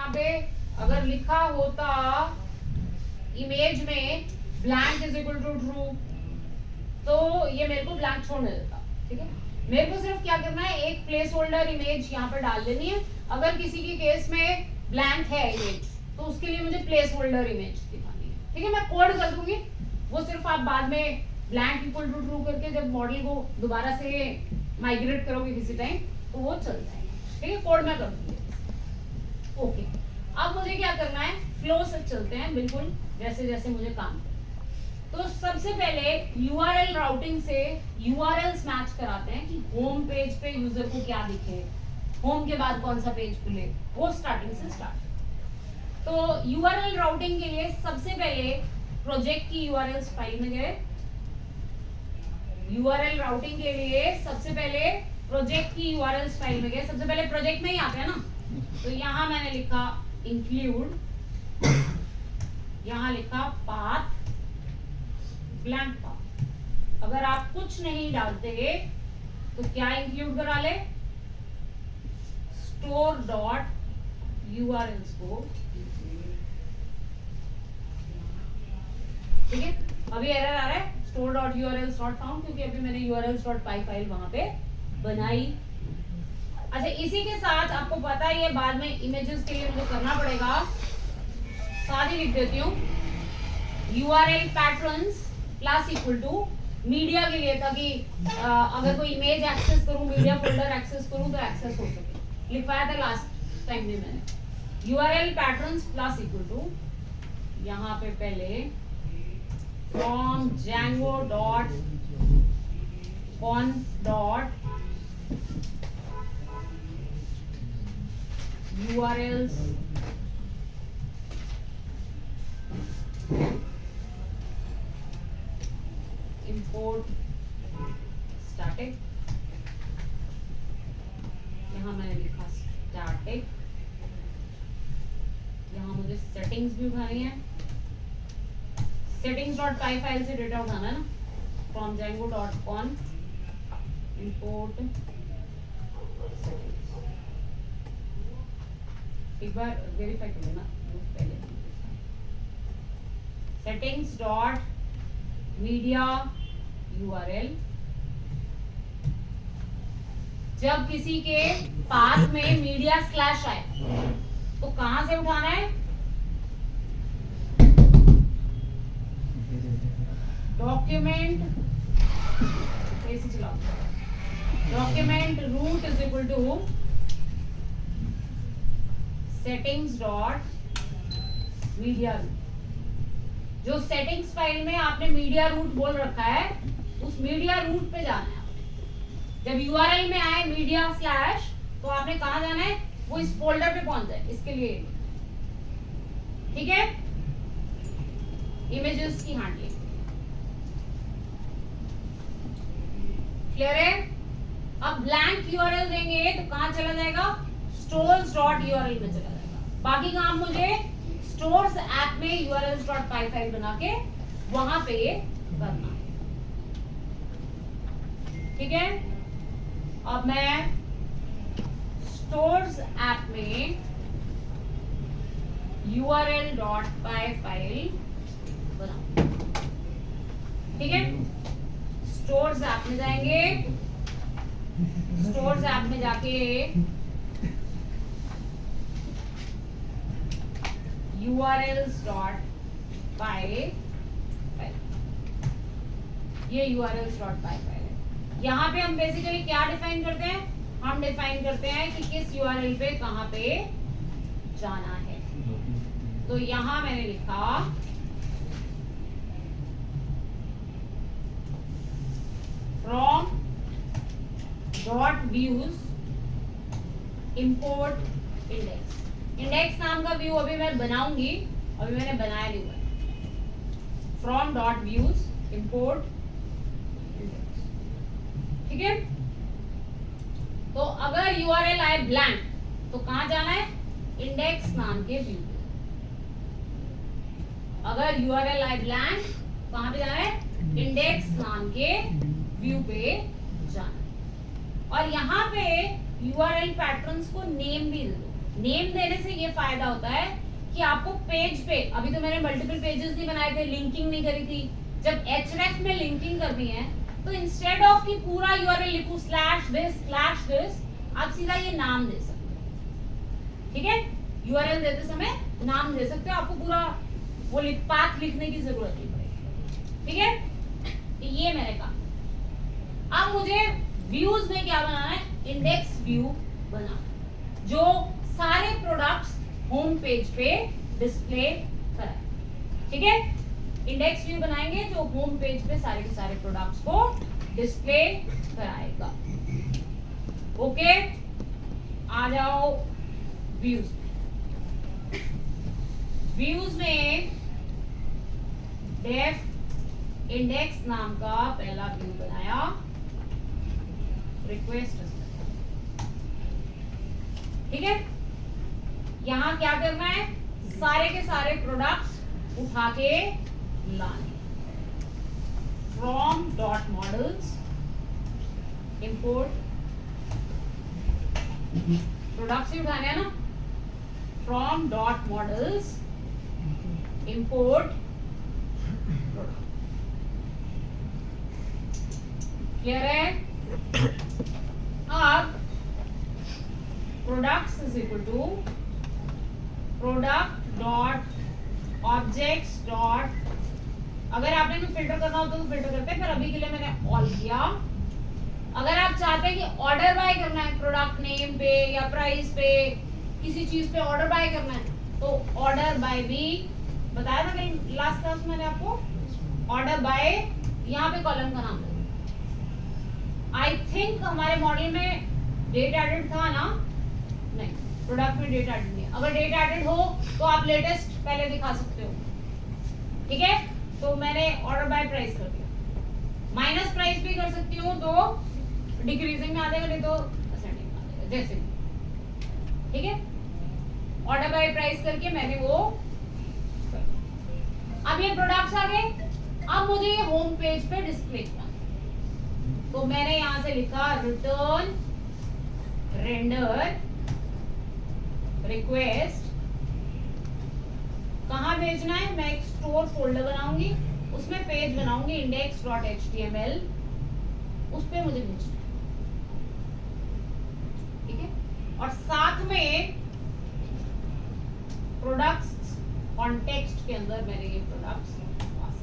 यहाँ पे अगर लिखा होता इमेज में blank is equal to true, तो ये मेरे को ब्लैंक छोड़ने देता, ठीक है। मेरे को सिर्फ क्या करना है, एक प्लेस होल्डर इमेज यहाँ पर डाल देनी है। अगर किसी के केस में ब्लैंक है इमेज, तो उसके लिए मुझे प्लेस होल्डर इमेज दिखानी है, ठीक है। मैं कोड कर दूंगी, वो सिर्फ आप बाद में ब्लैंक इक्वल टू ट्रू करके जब मॉडल को दोबारा से माइग्रेट करोगे किसी टाइम, तो वो चल जाएगा, ठीक है। कोड मैं कर दूंगी। ओके, अब मुझे क्या करना है, फ्लो से चलते हैं, बिल्कुल जैसे जैसे मुझे काम है। तो सबसे पहले यूआरएल राउटिंग से यूआरएल्स मैच कराते हैं कि होम पेज पे यूजर को क्या दिखे, होम के बाद कौन सा पेज खुले, वो स्टार्टिंग से स्टार्ट। तो यूआरएल राउटिंग के लिए सबसे पहले प्रोजेक्ट की यूआरएल्स फाइल में गए। यूआरएल राउटिंग के लिए सबसे पहले प्रोजेक्ट की यूआरएल्स फाइल में गए। सबसे पहले प्रोजेक्ट में ही आते हैं ना, तो यहां मैंने लिखा इंक्लूड, यहां लिखा पाथ, ब्लैंक पाथ। अगर आप कुछ नहीं डालते तो क्या इंक्लूड करा ले, स्टोर डॉट यूआरएल्स को, ठीक है। अभी एरर आ रहा है store dot URLs not found, क्योंकि अभी मैंने यूआरएल्स डॉट पाई फाइल वहां पे बनाई। अच्छा, इसी के साथ आपको पता है ये बाद में इमेजेस के लिए मुझे करना पड़ेगा, साथ ही लिख देती हूँ URL patterns plus equal to media के लिए, ताकि अगर कोई इमेज एक्सेस करूं, मीडिया फोल्डर एक्सेस करूं तो एक्सेस हो सके। लिखवाया था लास्ट टाइम में मैंने, URL patterns plus equal to, यहाँ पे पहले from Django dot conf dot URLs import static, यहाँ मैंने लिखा static, यहाँ मुझे सेटिंग्स भी उठानी है, सेटिंग्स डॉट पाई फाइल से डेटा उठाना है ना, from Django dot conf import settings। एक बार वेरीफाई कर लेना पहले, सेटिंग्स डॉट मीडिया यूआरएल। जब किसी के पाथ में मीडिया स्लैश आए तो कहां से उठाना है, डॉक्यूमेंट, ऐसे चलाओ, document root is equal to settings dot media root. जो सेटिंग्स फाइल में आपने मीडिया रूट बोल रखा है, उस मीडिया रूट पे जाना है। जब यूआरएल में आए मीडिया स्लैश, तो आपने कहां जाना है, वो इस फोल्डर पे पहुंच जाए, इसके लिए, ठीक है। इमेजेस की हैंडलिंग क्लियर है। अब ब्लैंक यूआरएल देंगे तो कहां चला जाएगा, स्टोर्स डॉट यूआरएल में चला जाएगा। बाकी काम मुझे स्टोर्स ऐप में यूआरएल्स डॉट पाई फाइल बना के वहां पे करना है, ठीक है। अब मैं स्टोर्स ऐप में यूआरएल डॉट पाई फाइल बनाऊं, ठीक है। स्टोर्स ऐप में जाएंगे, स्टोर्स ऐप में जाके URLs डॉट पाई फाइल, ये URLs डॉट पाई फाइल है। यहाँ पे हम बेसिकली क्या डिफाइन करते हैं, हम डिफाइन करते हैं कि किस URL पे कहां पे जाना है। तो यहां मैंने लिखा from dot views import index. Index नाम का व्यू अभी मैं बनाऊंगी, अभी मैंने बनाया नहीं हुआ। From dot views import index, ठीक है। तो अगर यूआरएल आए ब्लैंक तो कहां जाना है, इंडेक्स नाम के व्यू पे। अगर यूआरएल आए ब्लैंक कहां पे जाना है, इंडेक्स नाम के व्यू पे जाना। और यहां पे यूआरएल पैटर्न्स को नेम भी दे दो, नेम देने से ये फायदा होता है कि आपको पेज पे, अभी तो मैंने मल्टीपल पेजेस नहीं बनाए थे, लिंकिंग नहीं करी थी, जब href में लिंकिंग करनी है तो इंस्टेड ऑफ कि पूरा यूआरएल लिखूं /this आप सीधा ये नाम दे सकते हो, ठीक है। यूआरएल देते समय नाम दे सकते हो, आपको पूरा वो पाथ लिखने की जरूरत नहीं पड़ेगी, ठीक है। ये मैंने कहा। अब मुझे व्यूज में क्या बनाना है, इंडेक्स व्यू बनाना, जो सारे प्रोडक्ट्स होम पेज पे डिस्प्ले कराए, ठीक है। इंडेक्स व्यू बनाएंगे जो होम पेज पे सारे के सारे प्रोडक्ट्स को डिस्प्ले कराएगा। ओके, आ जाओ व्यूज। व्यूज में डेफ इंडेक्स नाम का पहला व्यू बनाया, रिक्वेस्ट, ठीक है। यहां क्या करना है, सारे के सारे प्रोडक्ट्स उठा के लाने, from dot models import, products ही उठाने हैं ना, from dot models import product. Clear है। अब products is equal to product dot objects dot, अगर आपने कोई फिल्टर करना होता तो फिल्टर करते हैं, पर अभी के लिए मैंने ऑल किया। अगर आप चाहते हैं कि ऑर्डर बाय करना है प्रोडक्ट नेम पे या प्राइस पे, किसी चीज पे ऑर्डर बाय करना है तो ऑर्डर बाय भी बताया था कहीं लास्ट क्लास में मैंने आपको, ऑर्डर बाय यहाँ पे कॉलम का नाम है। आई थिंक हमारे मॉडल में डेट एडेड था ना, नहीं प्रोडक्ट में डेट एडेड नहीं है। अगर डेट एडेड हो तो आप लेटेस्ट पहले दिखा सकते हो, ठीक है। तो मैंने ऑर्डर बाय प्राइस कर दिया, माइनस प्राइस भी कर सकती हूँ तो डिक्रीजिंग में आ जाएगा, नहीं तो असेंडिंग में आ जाएगा, जैसे, ठीक है। ऑर्डर बाय प्राइस करके मैंने वो, अब ये प्रोडक्ट्स आ गए। अब मुझे ये होम पेज पे डिस्प्ले करना, तो मैंने यहां से लिखा रिटर्न रेंडर रिक्वेस्ट। कहां भेजना है, मैं एक स्टोर फोल्डर बनाऊंगी, उसमें पेज बनाऊंगी index.html, उस पे मुझे भेजना है, ठीक है। और साथ में प्रोडक्ट्स कॉन्टेक्स्ट के अंदर मैंने ये प्रोडक्ट्स पास,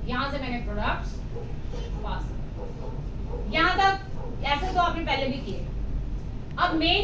यहां से मैंने प्रोडक्ट्स पास, यहां तक ऐसे तो आपने पहले भी किए। अब मेन